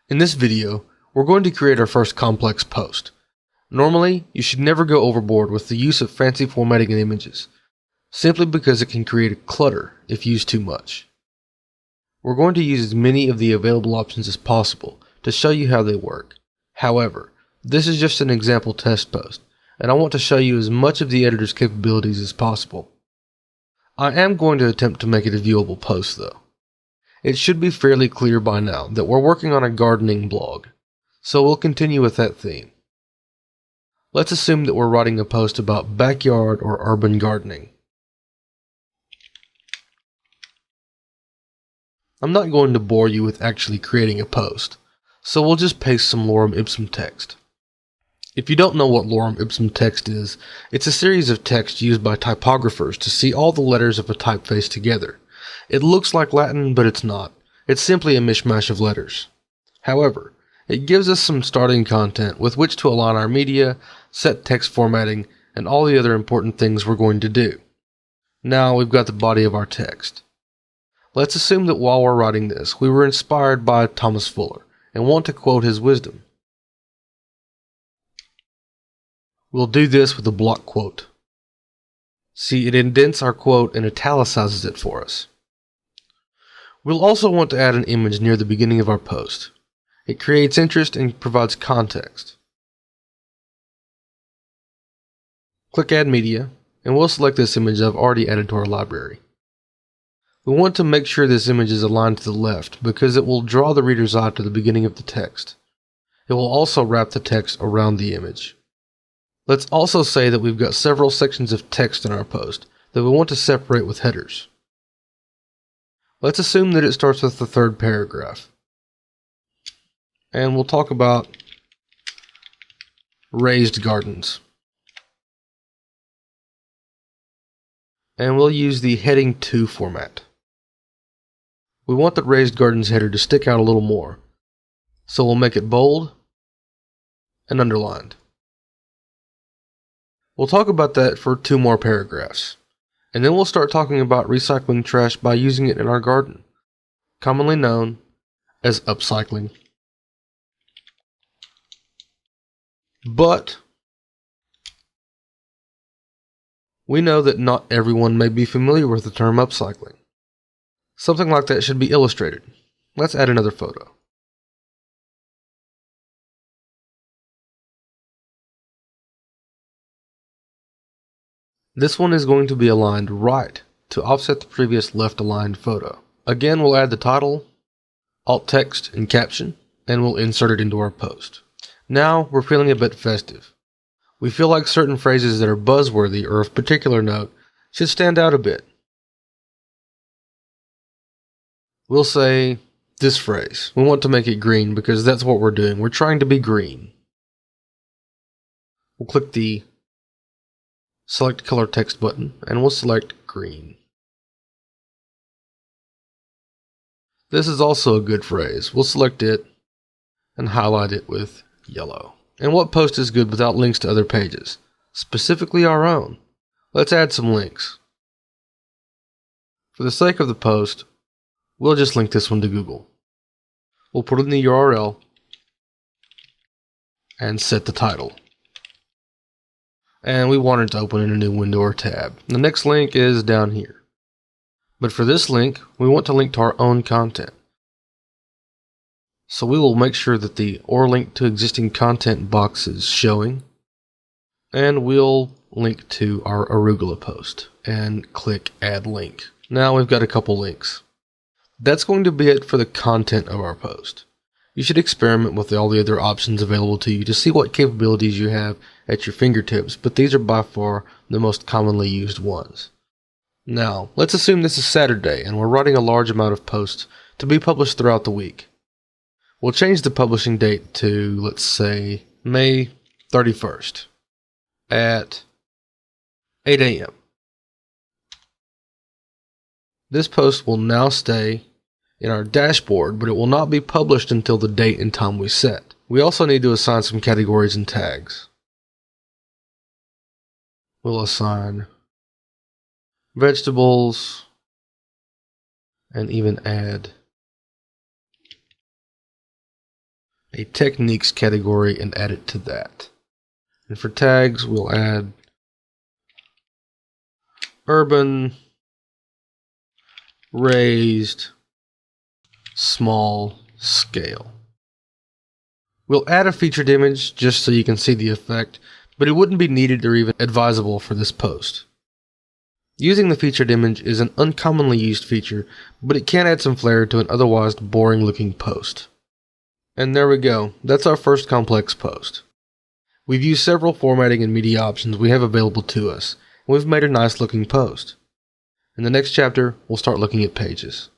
In this video, we're going to create our first complex post. Normally, you should never go overboard with the use of fancy formatting in images, simply because it can create clutter if used too much. We're going to use as many of the available options as possible to show you how they work. However, this is just an example test post, and I want to show you as much of the editor's capabilities as possible. I am going to attempt to make it a viewable post though. It should be fairly clear by now that we're working on a gardening blog, so we'll continue with that theme. Let's assume that we're writing a post about backyard or urban gardening. I'm not going to bore you with actually creating a post, so we'll just paste some lorem ipsum text. If you don't know what lorem ipsum text is, it's a series of text used by typographers to see all the letters of a typeface together. It looks like Latin, but it's not. It's simply a mishmash of letters. However, it gives us some starting content with which to align our media, set text formatting, and all the other important things we're going to do. Now we've got the body of our text. Let's assume that while we're writing this, we were inspired by Thomas Fuller and want to quote his wisdom. We'll do this with a block quote. See, it indents our quote and italicizes it for us. We'll also want to add an image near the beginning of our post. It creates interest and provides context. Click Add Media, and we'll select this image I've already added to our library. We want to make sure this image is aligned to the left because it will draw the reader's eye to the beginning of the text. It will also wrap the text around the image. Let's also say that we've got several sections of text in our post that we want to separate with headers. Let's assume that it starts with the third paragraph. And we'll talk about raised gardens. And we'll use the heading 2 format. We want the raised gardens header to stick out a little more, so we'll make it bold and underlined. We'll talk about that for 2 more paragraphs, and then we'll start talking about recycling trash by using it in our garden, commonly known as upcycling. But we know that not everyone may be familiar with the term upcycling. Something like that should be illustrated. Let's add another photo. This one is going to be aligned right to offset the previous left aligned photo. Again, we'll add the title, alt text, and caption, and we'll insert it into our post. Now we're feeling a bit festive. We feel like certain phrases that are buzzworthy or of particular note should stand out a bit. We'll say this phrase. We want to make it green because that's what we're doing. We're trying to be green. We'll click the Select Color Text button and we'll select green. This is also a good phrase. We'll select it and highlight it with yellow. And what post is good without links to other pages? Specifically our own. Let's add some links. For the sake of the post, we'll just link this one to Google. We'll put in the URL and set the title. And we want it to open in a new window or tab. The next link is down here. But for this link, we want to link to our own content. So we will make sure that the or link to existing content box is showing. And we'll link to our arugula post and click Add Link. Now we've got a couple links. That's going to be it for the content of our post. You should experiment with all the other options available to you to see what capabilities you have at your fingertips, but these are by far the most commonly used ones. Now, let's assume this is Saturday and we're writing a large amount of posts to be published throughout the week. We'll change the publishing date to, let's say, May 31st at 8 a.m. This post will now stay in our dashboard, but it will not be published until the date and time we set. We also need to assign some categories and tags. We'll assign vegetables and even add a techniques category and add it to that. And for tags, we'll add urban, raised, small scale. We'll add a featured image just so you can see the effect, but it wouldn't be needed or even advisable for this post. Using the featured image is an uncommonly used feature, but it can add some flair to an otherwise boring looking post. And there we go, that's our first complex post. We've used several formatting and media options we have available to us, and we've made a nice looking post. In the next chapter, we'll start looking at pages.